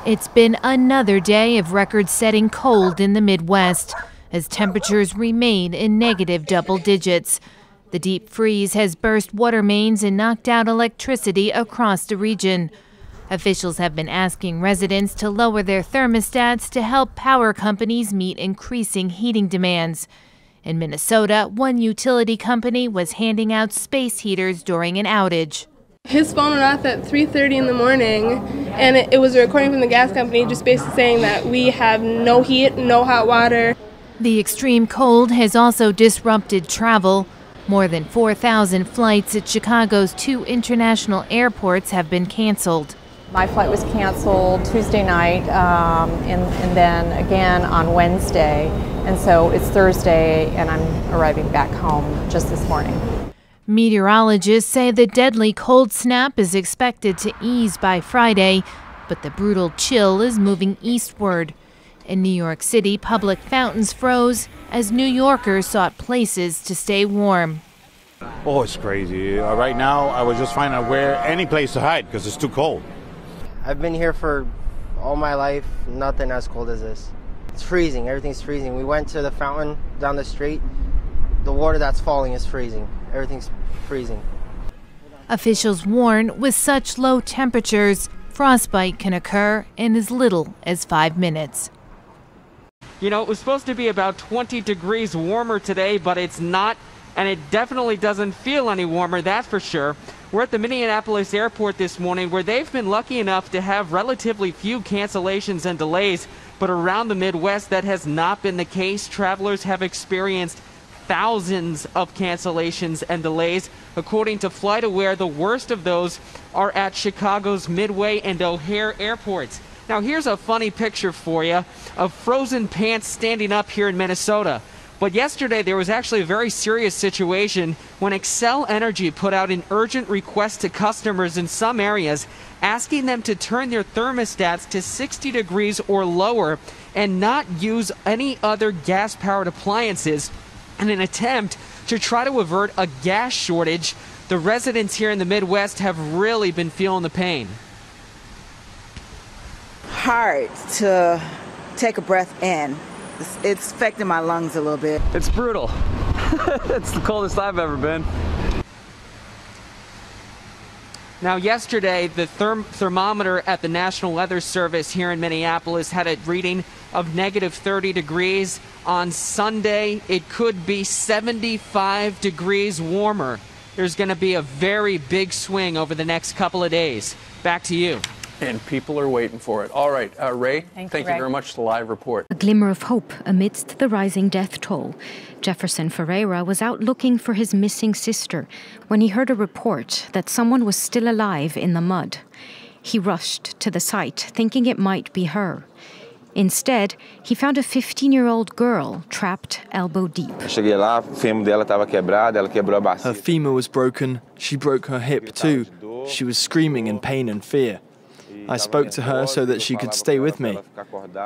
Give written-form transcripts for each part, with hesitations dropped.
It's been another day of record-setting cold in the Midwest as temperatures remain in negative double digits. The deep freeze has burst water mains and knocked out electricity across the region. Officials have been asking residents to lower their thermostats to help power companies meet increasing heating demands. In Minnesota, one utility company was handing out space heaters during an outage. His phone went off at 3:30 in the morning, and it was a recording from the gas company just basically saying that we have no heat, no hot water. The extreme cold has also disrupted travel. More than 4,000 flights at Chicago's 2 international airports have been canceled. My flight was canceled Tuesday night and then again on Wednesday. And so it's Thursday and I'm arriving back home just this morning. Meteorologists say the deadly cold snap is expected to ease by Friday, but the brutal chill is moving eastward. In New York City, public fountains froze as New Yorkers sought places to stay warm. Oh, it's crazy. Right now, I was just finding out where any place to hide because it's too cold. I've been here for all my life, nothing as cold as this. It's freezing, everything's freezing. We went to the fountain down the street. The water that's falling is freezing. Everything's freezing. Officials warn with such low temperatures, frostbite can occur in as little as 5 minutes. You know, it was supposed to be about 20 degrees warmer today, but it's not, and it definitely doesn't feel any warmer, that's for sure. We're at the Minneapolis airport this morning where they've been lucky enough to have relatively few cancellations and delays, but around the Midwest that has not been the case. Travelers have experienced thousands of cancellations and delays. According to FlightAware, the worst of those are at Chicago's Midway and O'Hare airports. Now here's a funny picture for you of frozen pants standing up here in Minnesota. But yesterday there was actually a very serious situation when Xcel Energy put out an urgent request to customers in some areas asking them to turn their thermostats to 60 degrees or lower and not use any other gas-powered appliances in an attempt to try to avert a gas shortage. The residents here in the Midwest have really been feeling the pain. Hard to take a breath in. It's affecting my lungs a little bit. It's brutal. It's the coldest I've ever been. Now yesterday, the thermometer at the National Weather Service here in Minneapolis had a reading of negative 30 degrees. On Sunday, it could be 75 degrees warmer. There's going to be a very big swing over the next couple of days. Back to you. And people are waiting for it. All right, Ray, thank you very much for the live report. A glimmer of hope amidst the rising death toll. Jefferson Ferreira was out looking for his missing sister when he heard a report that someone was still alive in the mud. He rushed to the site, thinking it might be her. Instead, he found a 15-year-old girl trapped elbow deep. Her femur was broken. She broke her hip too. She was screaming in pain and fear. I spoke to her so that she could stay with me.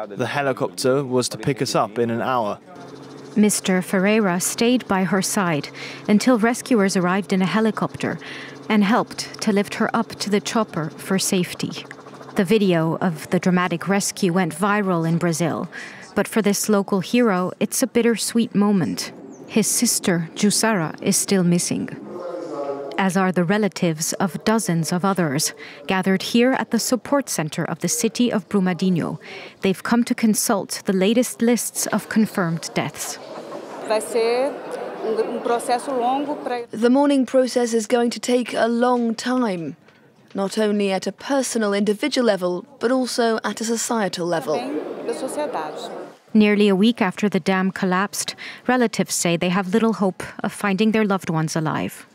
The helicopter was to pick us up in an hour. Mr. Ferreira stayed by her side until rescuers arrived in a helicopter and helped to lift her up to the chopper for safety. The video of the dramatic rescue went viral in Brazil, but for this local hero, it's a bittersweet moment. His sister, Jussara, is still missing, as are the relatives of dozens of others gathered here at the support center of the city of Brumadinho. They've come to consult the latest lists of confirmed deaths. The mourning process is going to take a long time, not only at a personal, individual level, but also at a societal level. Nearly a week after the dam collapsed, relatives say they have little hope of finding their loved ones alive.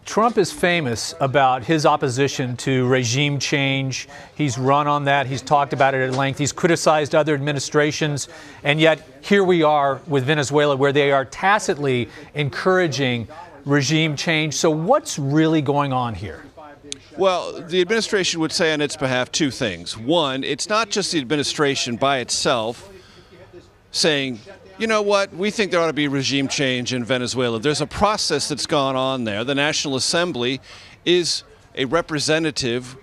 Trump is famous about his opposition to regime change. He's run on that. He's talked about it at length. He's criticized other administrations. And yet here we are with Venezuela, where they are tacitly encouraging regime change. So what's really going on here? Well, the administration would say on its behalf two things. One, it's not just the administration by itself saying, you know what, we think there ought to be regime change in Venezuela. There's a process that's gone on there. The National Assembly is a representative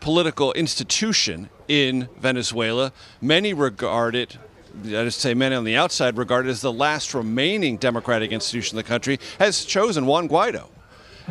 political institution, in Venezuela. Many regard it, I just say many on the outside regard it as the last remaining democratic institution in the country, has chosen Juan Guaido.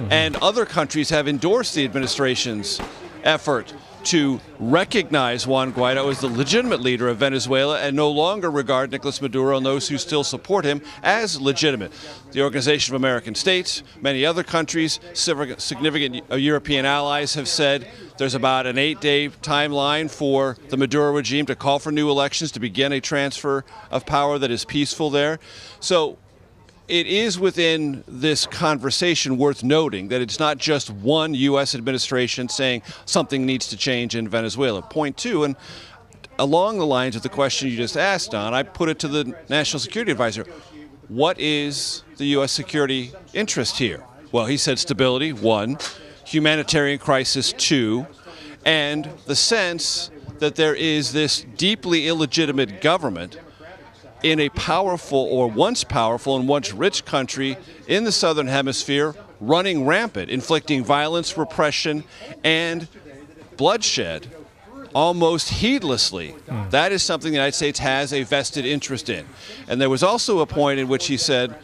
And other countries have endorsed the administration's effort to recognize Juan Guaido as the legitimate leader of Venezuela and no longer regard Nicolas Maduro and those who still support him as legitimate. The Organization of American States, many other countries, significant European allies have said there's about an 8-day timeline for the Maduro regime to call for new elections to begin a transfer of power that is peaceful there. So it is within this conversation worth noting that it's not just one U.S. administration saying something needs to change in Venezuela. Point two, and along the lines of the question you just asked, Don, I put it to the National Security Advisor. What is the U.S. security interest here? Well, he said stability, 1, humanitarian crisis, 2, and the sense that there is this deeply illegitimate government in a powerful, or once powerful and once rich country in the Southern Hemisphere, running rampant, inflicting violence, repression, and bloodshed almost heedlessly. That is something the United States has a vested interest in. And there was also a point in which he said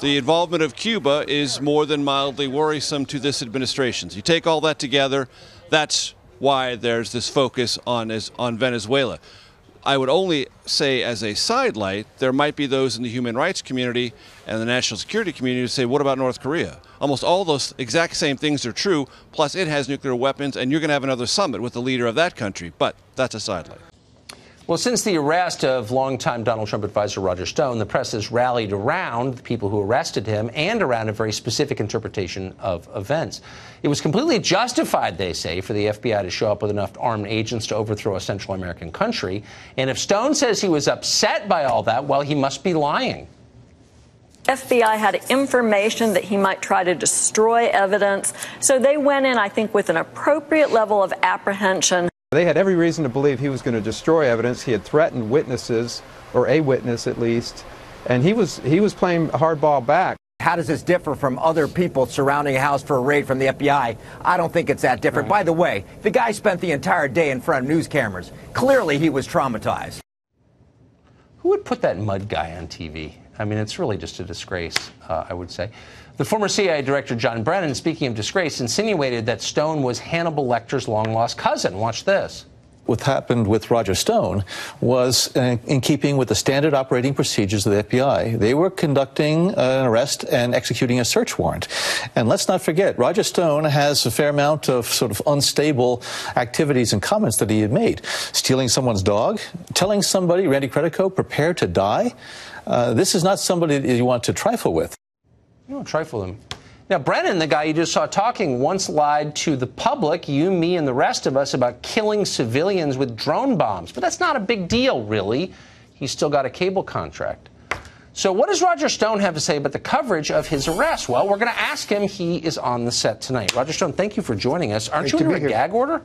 the involvement of Cuba is more than mildly worrisome to this administration. So you take all that together, that's why there's this focus on Venezuela. I would only say as a sidelight, there might be those in the human rights community and the national security community who say, what about North Korea? Almost all those exact same things are true, plus it has nuclear weapons, and you're going to have another summit with the leader of that country. But that's a sidelight. Well, since the arrest of longtime Donald Trump advisor Roger Stone, the press has rallied around the people who arrested him and around a very specific interpretation of events. It was completely justified, they say, for the FBI to show up with enough armed agents to overthrow a Central American country. And if Stone says he was upset by all that, well, he must be lying. FBI had information that he might try to destroy evidence, so they went in, I think, with an appropriate level of apprehension. They had every reason to believe he was going to destroy evidence. He had threatened witnesses, or a witness at least, and he was playing hardball back. How does this differ from other people surrounding a house for a raid from the FBI? I don't think it's that different. By the way, the guy spent the entire day in front of news cameras. Clearly, he was traumatized. Who would put that mud guy on TV? I mean, it's really just a disgrace, I would say. The former CIA director John Brennan, speaking of disgrace, insinuated that Stone was Hannibal Lecter's long-lost cousin. Watch this. What happened with Roger Stone was in keeping with the standard operating procedures of the FBI. They were conducting an arrest and executing a search warrant. And let's not forget, Roger Stone has a fair amount of sort of unstable activities and comments that he had made. Stealing someone's dog, telling somebody, Randy Credico, prepare to die. This is not somebody that you want to trifle with. You don't trifle him. Now, Brennan, the guy you just saw talking, once lied to the public, you, me, and the rest of us, about killing civilians with drone bombs. But that's not a big deal, really. He's still got a cable contract. So what does Roger Stone have to say about the coverage of his arrest? Well, we're going to ask him. He is on the set tonight. Roger Stone, thank you for joining us. Aren't you under a gag order?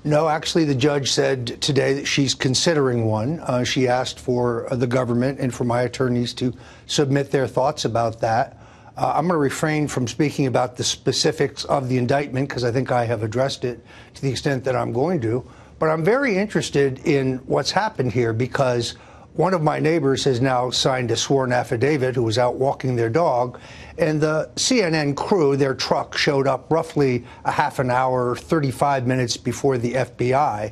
No, actually, the judge said today that she's considering one. She asked for the government and for my attorneys to submit their thoughts about that. I'm going to refrain from speaking about the specifics of the indictment because I think I have addressed it to the extent that I'm going to. But I'm very interested in what's happened here because one of my neighbors has now signed a sworn affidavit who was out walking their dog. And the CNN crew, their truck, showed up roughly a half an hour, 35 minutes before the FBI.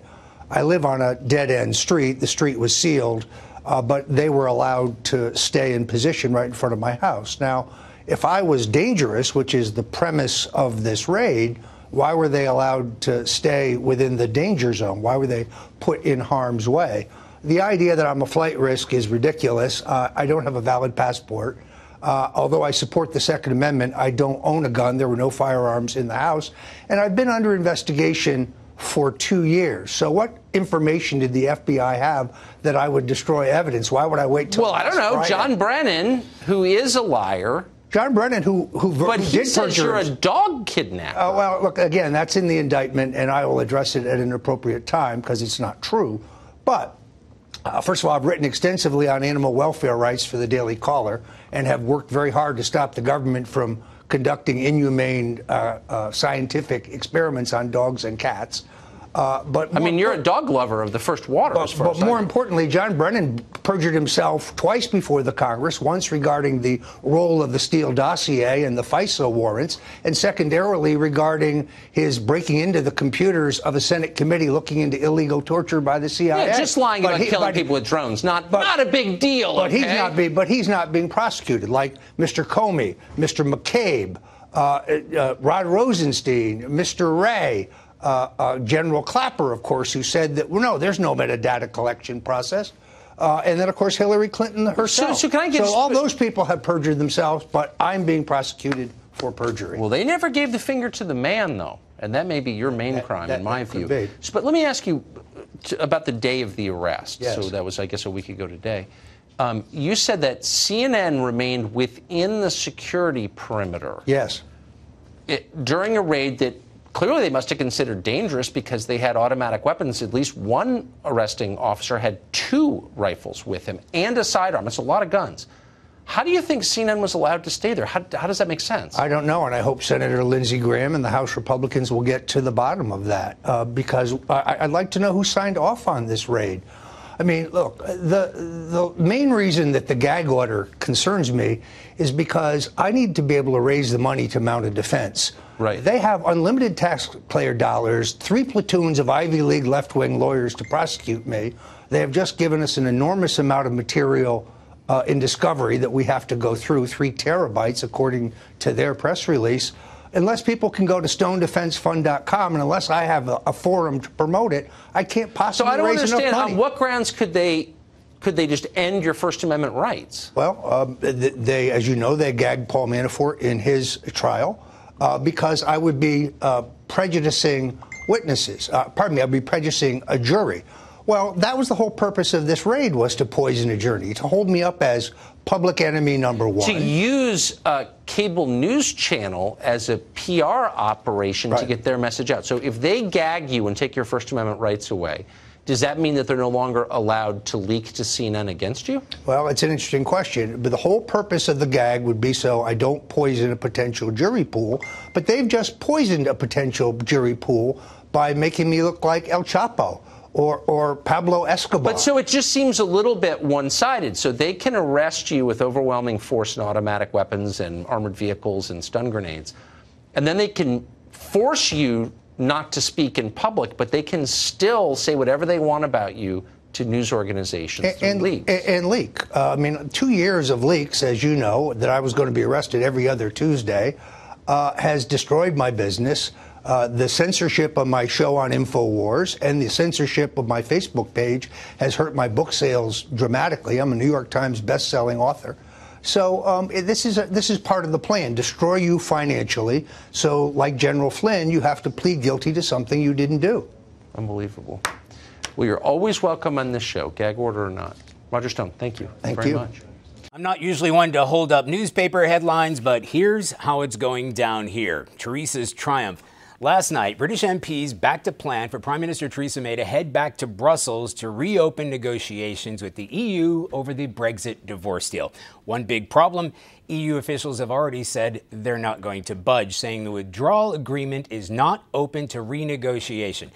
I live on a dead-end street. The street was sealed, but they were allowed to stay in position right in front of my house. Now, if I was dangerous, which is the premise of this raid, why were they allowed to stay within the danger zone? Why were they put in harm's way? The idea that I'm a flight risk is ridiculous. I don't have a valid passport. Although I support the Second Amendment, I don't own a gun. There were no firearms in the house. And I've been under investigation for 2 years. So what information did the FBI have that I would destroy evidence? Why would I wait till Well, I don't know. Friday? John Brennan, who is a liar. John Brennan, But he did says you're a perjury. dog kidnapper. Well, look, again, that's in the indictment, and I will address it at an appropriate time because it's not true. But first of all, I've written extensively on animal welfare rights for the Daily Caller and have worked very hard to stop the government from conducting inhumane scientific experiments on dogs and cats. But I mean, you're a dog lover of the first water, as far as more importantly, John Brennan perjured himself twice before the Congress, once regarding the role of the Steele dossier and the FISA warrants, and secondarily regarding his breaking into the computers of a Senate committee looking into illegal torture by the CIA. Yeah, just lying about killing people with drones. Not a big deal, But okay? he's not being prosecuted, like Mr. Comey, Mr. McCabe, Rod Rosenstein, Mr. Wray, General Clapper, of course, who said that, well, no, there's no metadata collection process. And then, of course, Hillary Clinton herself. So all those people have perjured themselves, but I'm being prosecuted for perjury. Well, they never gave the finger to the man, though. And that may be your main crime, in my view. But let me ask you about the day of the arrest. Yes. So that was, I guess, a week ago today. You said that CNN remained within the security perimeter. Yes. During a raid that clearly they must have considered dangerous because they had automatic weapons. At least one arresting officer had 2 rifles with him and a sidearm. It's a lot of guns. How do you think CNN was allowed to stay there? How does that make sense? I don't know, and I hope Senator Lindsey Graham and the House Republicans will get to the bottom of that, because I'd like to know who signed off on this raid. I mean, look, the main reason that the gag order concerns me is because I need to be able to raise the money to mount a defense. Right. They have unlimited taxpayer dollars, 3 platoons of Ivy League left-wing lawyers to prosecute me. They have just given us an enormous amount of material in discovery that we have to go through, 3 terabytes, according to their press release. Unless people can go to stonedefensefund.com, and unless I have a forum to promote it, I can't possibly raise enough money. So I don't understand, on what grounds could they just end your First Amendment rights? Well, they, as you know, they gagged Paul Manafort in his trial because I would be prejudicing witnesses. Pardon me, I'd be prejudicing a jury. Well, that was the whole purpose of this raid, was to poison a jury, to hold me up as public enemy number 1. To use a cable news channel as a PR operation to get their message out. So if they gag you and take your First Amendment rights away, does that mean that they're no longer allowed to leak to CNN against you? Well, it's an interesting question. But the whole purpose of the gag would be so I don't poison a potential jury pool. But they've just poisoned a potential jury pool by making me look like El Chapo or Pablo Escobar. But so it just seems a little bit one-sided. So they can arrest you with overwhelming force and automatic weapons and armored vehicles and stun grenades. And then they can force you not to speak in public, but they can still say whatever they want about you to news organizations and leak. And leak. I mean, 2 years of leaks, as you know, that I was going to be arrested every other Tuesday, has destroyed my business. The censorship of my show on InfoWars and the censorship of my Facebook page has hurt my book sales dramatically. I'm a New York Times best-selling author. So this is part of the plan, destroy you financially. So like General Flynn, you have to plead guilty to something you didn't do. Unbelievable. Well, you're always welcome on this show, gag order or not. Roger Stone, thank you very much. I'm not usually one to hold up newspaper headlines, but here's how it's going down here. Theresa's triumph. Last night, British MPs backed a plan for Prime Minister Theresa May to head back to Brussels to reopen negotiations with the EU over the Brexit divorce deal. One big problem, EU officials have already said they're not going to budge, saying the withdrawal agreement is not open to renegotiation.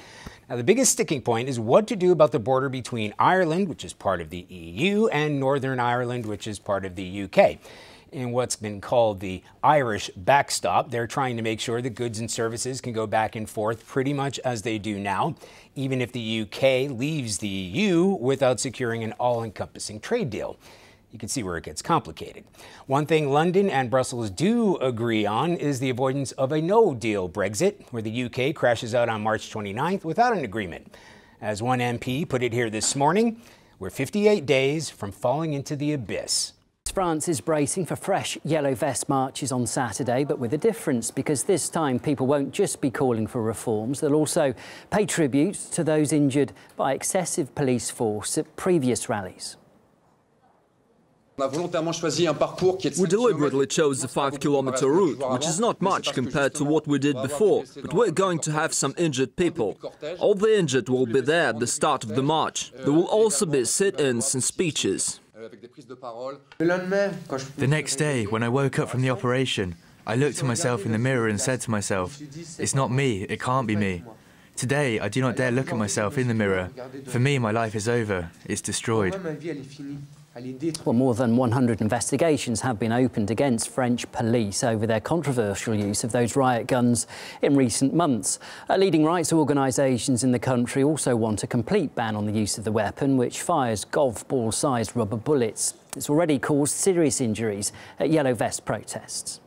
Now, the biggest sticking point is what to do about the border between Ireland, which is part of the EU, and Northern Ireland, which is part of the UK. In what's been called the Irish backstop, they're trying to make sure that goods and services can go back and forth pretty much as they do now, even if the UK leaves the EU without securing an all-encompassing trade deal. You can see where it gets complicated. One thing London and Brussels do agree on is the avoidance of a no-deal Brexit, where the UK crashes out on March 29th without an agreement. As one MP put it here this morning, we're 58 days from falling into the abyss. France is bracing for fresh yellow vest marches on Saturday, but with a difference, because this time people won't just be calling for reforms, they'll also pay tribute to those injured by excessive police force at previous rallies. We deliberately chose the 5-kilometer route, which is not much compared to what we did before, but we're going to have some injured people. All the injured will be there at the start of the march. There will also be sit-ins and speeches. The next day, when I woke up from the operation, I looked at myself in the mirror and said to myself, it's not me, it can't be me. Today, I do not dare look at myself in the mirror. For me, my life is over. It's destroyed. Well, more than 100 investigations have been opened against French police over their controversial use of those riot guns in recent months. Leading rights organisations in the country also want a complete ban on the use of the weapon, which fires golf ball-sized rubber bullets. It's already caused serious injuries at Yellow Vest protests.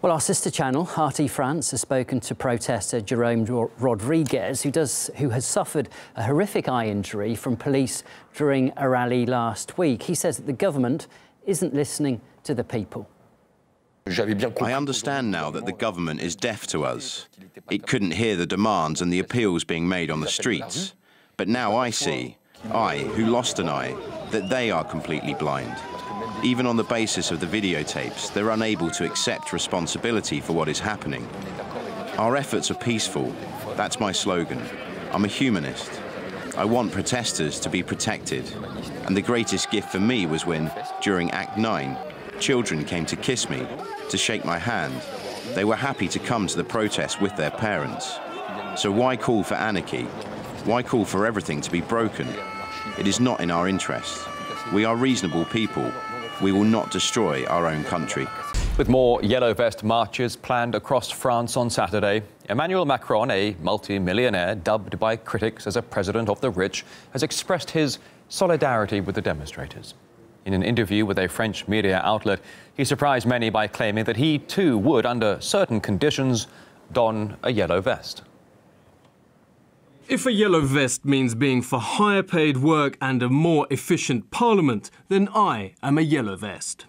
Well, our sister channel, RT France, has spoken to protester Jerome Rodriguez, who has suffered a horrific eye injury from police during a rally last week. He says that the government isn't listening to the people. I understand now that the government is deaf to us. It couldn't hear the demands and the appeals being made on the streets. But now I see, I, who lost an eye, that they are completely blind. Even on the basis of the videotapes, they're unable to accept responsibility for what is happening. Our efforts are peaceful. That's my slogan. I'm a humanist. I want protesters to be protected. And the greatest gift for me was when, during Act 9, children came to kiss me, to shake my hand. They were happy to come to the protest with their parents. So why call for anarchy? Why call for everything to be broken? It is not in our interest. We are reasonable people. We will not destroy our own country. With more Yellow Vest marches planned across France on Saturday, Emmanuel Macron, a multi-millionaire dubbed by critics as a president of the rich, has expressed his solidarity with the demonstrators. In an interview with a French media outlet, he surprised many by claiming that he too would, under certain conditions, don a yellow vest. If a yellow vest means being for higher paid work and a more efficient parliament, then I am a yellow vest.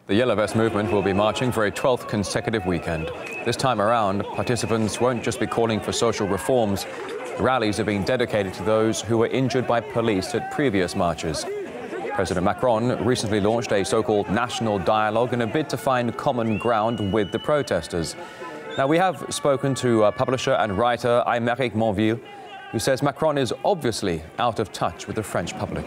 The Yellow Vest movement will be marching for a 12th consecutive weekend. This time around, participants won't just be calling for social reforms. The rallies are being dedicated to those who were injured by police at previous marches. President Macron recently launched a so-called national dialogue in a bid to find common ground with the protesters. Now, we have spoken to publisher and writer Aymeric Monville, who says Macron is obviously out of touch with the French public.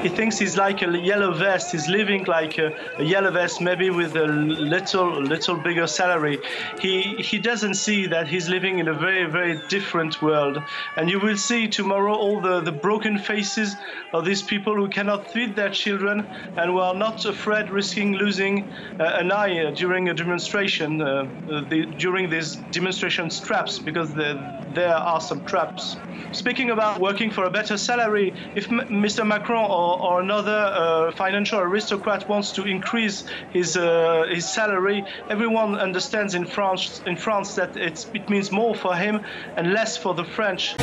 He thinks he's like a yellow vest. He's living like a yellow vest, maybe with a little bigger salary. He doesn't see that he's living in a very, very different world. And you will see tomorrow all the broken faces of these people who cannot feed their children and who are not afraid risking losing an eye during a demonstration, during these demonstration traps, because there are some traps. Speaking about working for a better salary, if Mr. Macron or another financial aristocrat wants to increase his salary, everyone understands in France that it means more for him and less for the French.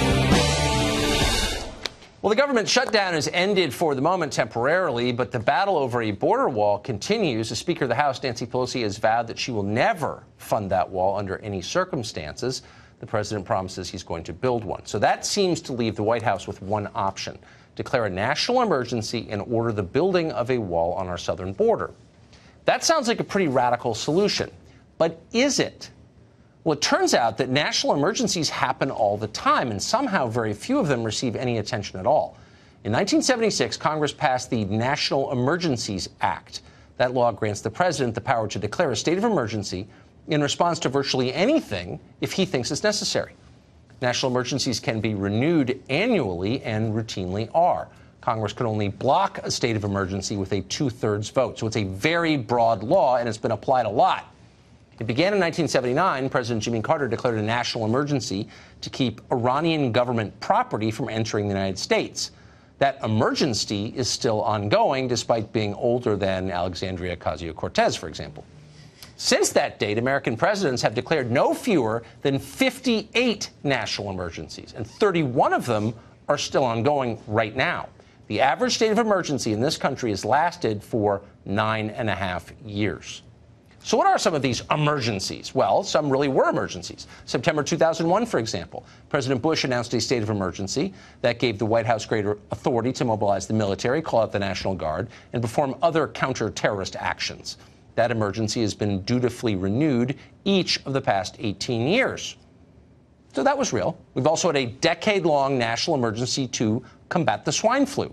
Well, the government shutdown has ended for the moment temporarily, but the battle over a border wall continues. The Speaker of the House, Nancy Pelosi, has vowed that she will never fund that wall under any circumstances. The president promises he's going to build one. So that seems to leave the White House with one option: declare a national emergency and order the building of a wall on our southern border. That sounds like a pretty radical solution. But is it? Well, it turns out that national emergencies happen all the time, and somehow very few of them receive any attention at all. In 1976, Congress passed the National Emergencies Act. That law grants the president the power to declare a state of emergency in response to virtually anything if he thinks it's necessary. National emergencies can be renewed annually and routinely are. Congress can only block a state of emergency with a 2/3 vote. So it's a very broad law, and it's been applied a lot. It began in 1979. President Jimmy Carter declared a national emergency to keep Iranian government property from entering the United States. That emergency is still ongoing, despite being older than Alexandria Ocasio-Cortez, for example. Since that date, American presidents have declared no fewer than 58 national emergencies, and 31 of them are still ongoing right now. The average state of emergency in this country has lasted for 9.5 years. So what are some of these emergencies? Well, some really were emergencies. September 2001, for example, President Bush announced a state of emergency that gave the White House greater authority to mobilize the military, call out the National Guard, and perform other counter-terrorist actions. That emergency has been dutifully renewed each of the past 18 years. So that was real. We've also had a decade-long national emergency to combat the swine flu.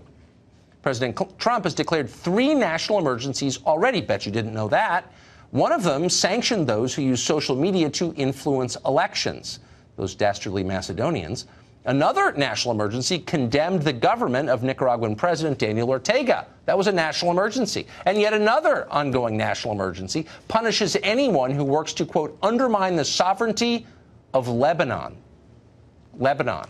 President Trump has declared 3 national emergencies already. Bet you didn't know that. One of them sanctioned those who use social media to influence elections, those dastardly Macedonians. Another national emergency condemned the government of Nicaraguan President Daniel Ortega. That was a national emergency. And yet another ongoing national emergency punishes anyone who works to, quote, undermine the sovereignty of Lebanon. Lebanon.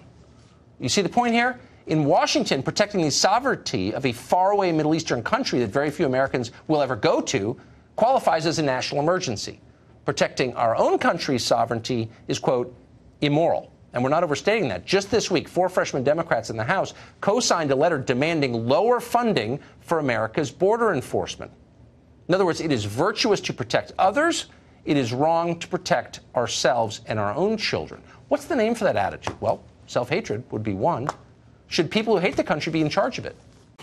You see the point here? In Washington, protecting the sovereignty of a faraway Middle Eastern country that very few Americans will ever go to qualifies as a national emergency. Protecting our own country's sovereignty is, quote, immoral. And we're not overstating that. Just this week, 4 freshman Democrats in the House co-signed a letter demanding lower funding for America's border enforcement. In other words, it is virtuous to protect others. It is wrong to protect ourselves and our own children. What's the name for that attitude? Well, self-hatred would be one. Should people who hate the country be in charge of it?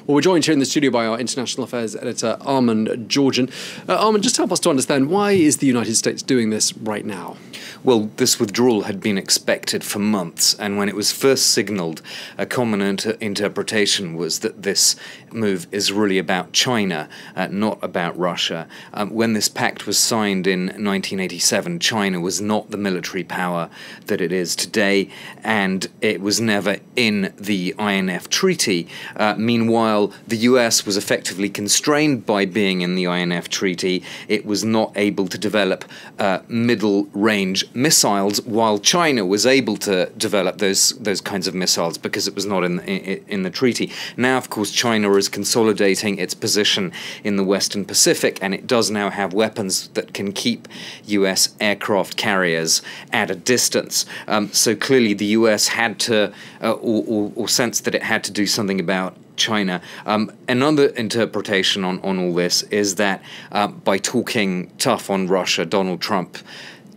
Well, we're joined here in the studio by our international affairs editor, Armand Georgian. Armand, just help us to understand, why is the United States doing this right now? Well, this withdrawal had been expected for months, and when it was first signalled, a common interpretation was that this move is really about China, not about Russia. When this pact was signed in 1987, China was not the military power that it is today, and it was never in the INF Treaty. Meanwhile, the US was effectively constrained by being in the INF Treaty. It was not able to develop middle-range missiles, while China was able to develop those kinds of missiles because it was not in the treaty. Now, of course, China is consolidating its position in the Western Pacific, and it does now have weapons that can keep US aircraft carriers at a distance. So clearly the US had to, or sensed that it had to do something about China. Another interpretation on all this is that by talking tough on Russia, Donald Trump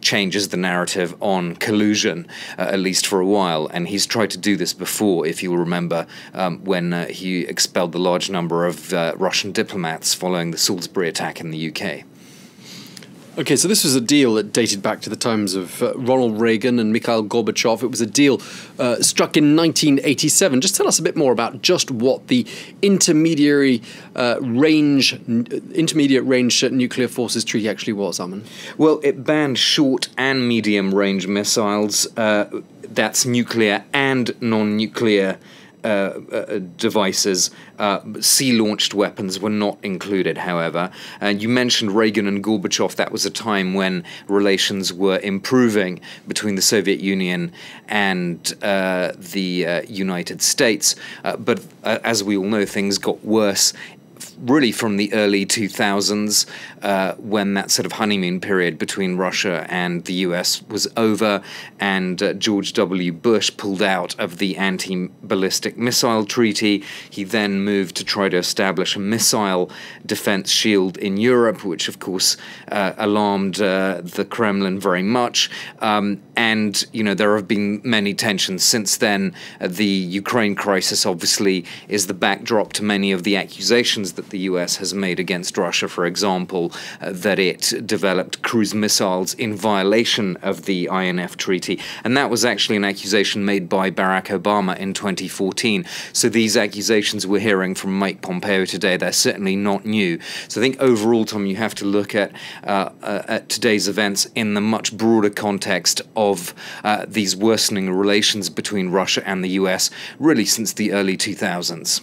changes the narrative on collusion, at least for a while. And he's tried to do this before, if you'll remember, when he expelled the large number of Russian diplomats following the Salisbury attack in the UK. Okay, so this was a deal that dated back to the times of Ronald Reagan and Mikhail Gorbachev. It was a deal struck in 1987. Just tell us a bit more about just what the intermediate range nuclear forces treaty actually was, Armand. Well, it banned short and medium range missiles. That's nuclear and non-nuclear devices. Sea-launched weapons were not included, however. You mentioned Reagan and Gorbachev. That was a time when relations were improving between the Soviet Union and the United States. But as we all know, things got worse really from the early 2000s, when that sort of honeymoon period between Russia and the US was over, and George W. Bush pulled out of the anti-ballistic missile treaty. He then moved to try to establish a missile defense shield in Europe, which of course alarmed the Kremlin very much. And, you know, there have been many tensions since then. The Ukraine crisis obviously is the backdrop to many of the accusations that the US has made against Russia, for example, that it developed cruise missiles in violation of the INF Treaty. And that was actually an accusation made by Barack Obama in 2014. So these accusations we're hearing from Mike Pompeo today, they're certainly not new. So I think overall, Tom, you have to look at today's events in the much broader context of these worsening relations between Russia and the US, really since the early 2000s.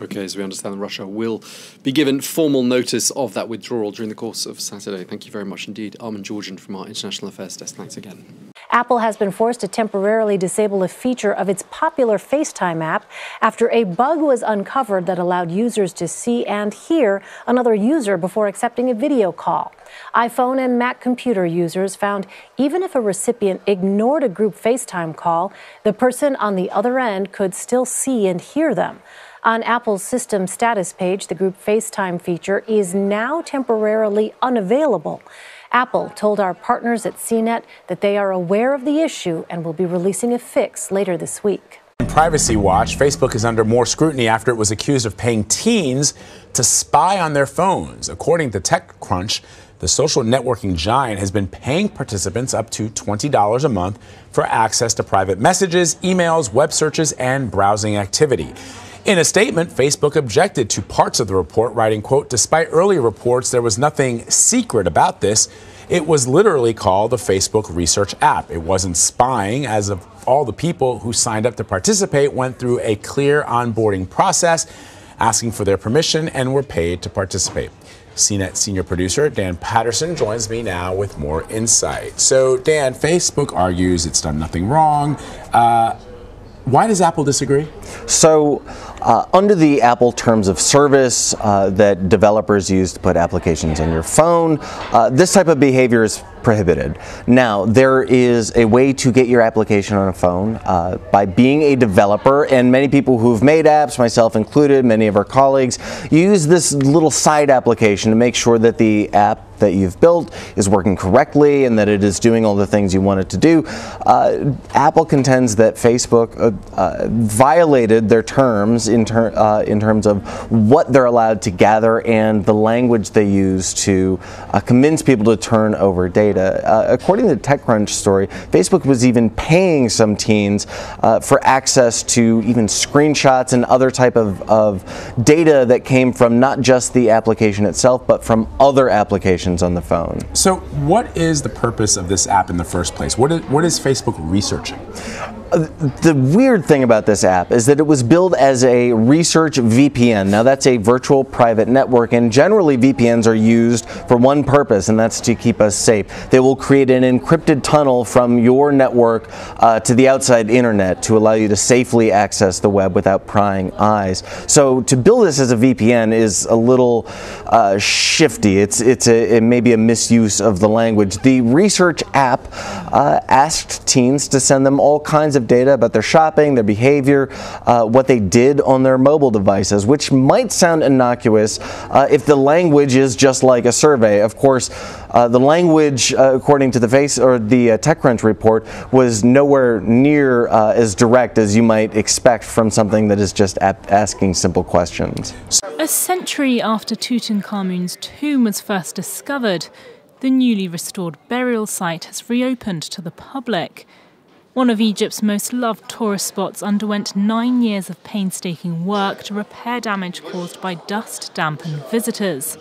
Okay, so we understand that Russia will be given formal notice of that withdrawal during the course of Saturday. Thank you very much indeed. Armand Georgian from our International Affairs Desk. Thanks again. Apple has been forced to temporarily disable a feature of its popular FaceTime app after a bug was uncovered that allowed users to see and hear another user before accepting a video call. iPhone and Mac computer users found even if a recipient ignored a group FaceTime call, the person on the other end could still see and hear them. On Apple's system status page, the group FaceTime feature is now temporarily unavailable. Apple told our partners at CNET that they are aware of the issue and will be releasing a fix later this week. In Privacy Watch, Facebook is under more scrutiny after it was accused of paying teens to spy on their phones. According to TechCrunch, the social networking giant has been paying participants up to $20 a month for access to private messages, emails, web searches, and browsing activity. In a statement, Facebook objected to parts of the report, writing, quote, "Despite earlier reports, there was nothing secret about this. It was literally called the Facebook Research app. It wasn't spying, as of all the people who signed up to participate went through a clear onboarding process, asking for their permission, and were paid to participate." CNET senior producer Dan Patterson joins me now with more insight. So, Dan, Facebook argues it's done nothing wrong. Why does Apple disagree? So, under the Apple terms of service that developers use to put applications on your phone, this type of behavior is prohibited. Now, there is a way to get your application on a phone by being a developer, and many people who've made apps, myself included, many of our colleagues, use this little side application to make sure that the app that you've built is working correctly and that it is doing all the things you want it to do. Apple contends that Facebook violated their terms in terms of what they're allowed to gather and the language they use to convince people to turn over data. According to the TechCrunch story, Facebook was even paying some teens for access to even screenshots and other type of data that came from not just the application itself, but from other applications on the phone. So what is the purpose of this app in the first place? What is Facebook researching? The weird thing about this app is that it was billed as a research VPN. Now, that's a virtual private network, and generally VPNs are used for one purpose, and that's to keep us safe. They will create an encrypted tunnel from your network to the outside internet to allow you to safely access the web without prying eyes. So to bill this as a VPN is a little shifty. It may be a misuse of the language. The research app asked teens to send them all kinds of data about their shopping, their behavior, what they did on their mobile devices, which might sound innocuous if the language is just like a survey. Of course, the language, according to the TechCrunch report, was nowhere near as direct as you might expect from something that is just asking simple questions. A century after Tutankhamun's tomb was first discovered, the newly restored burial site has reopened to the public. One of Egypt's most loved tourist spots underwent 9 years of painstaking work to repair damage caused by dust, damp and visitors.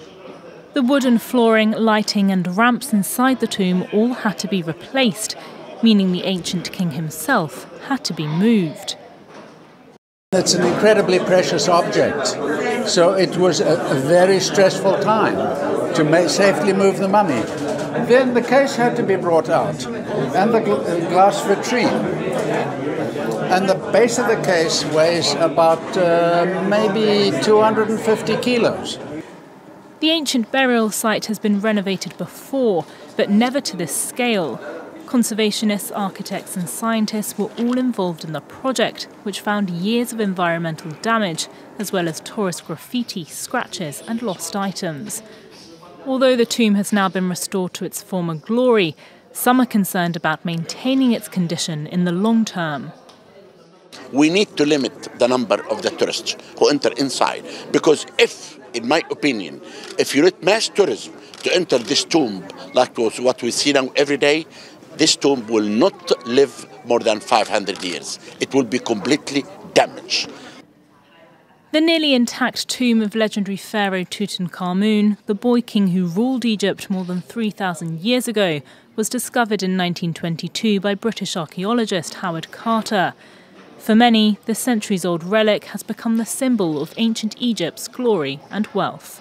The wooden flooring, lighting and ramps inside the tomb all had to be replaced, meaning the ancient king himself had to be moved. It's an incredibly precious object, so it was a very stressful time to safely move the mummy. Then the case had to be brought out, and the glass vitrine. And the base of the case weighs about maybe 250 kilos. The ancient burial site has been renovated before, but never to this scale. Conservationists, architects and scientists were all involved in the project, which found years of environmental damage, as well as tourist graffiti, scratches and lost items. Although the tomb has now been restored to its former glory, some are concerned about maintaining its condition in the long term. We need to limit the number of the tourists who enter inside, because if, in my opinion, if you let mass tourism to enter this tomb, like what we see now every day, this tomb will not live more than 500 years. It will be completely damaged. The nearly intact tomb of legendary pharaoh Tutankhamun, the boy king who ruled Egypt more than 3,000 years ago, was discovered in 1922 by British archaeologist Howard Carter. For many, the centuries-old relic has become the symbol of ancient Egypt's glory and wealth.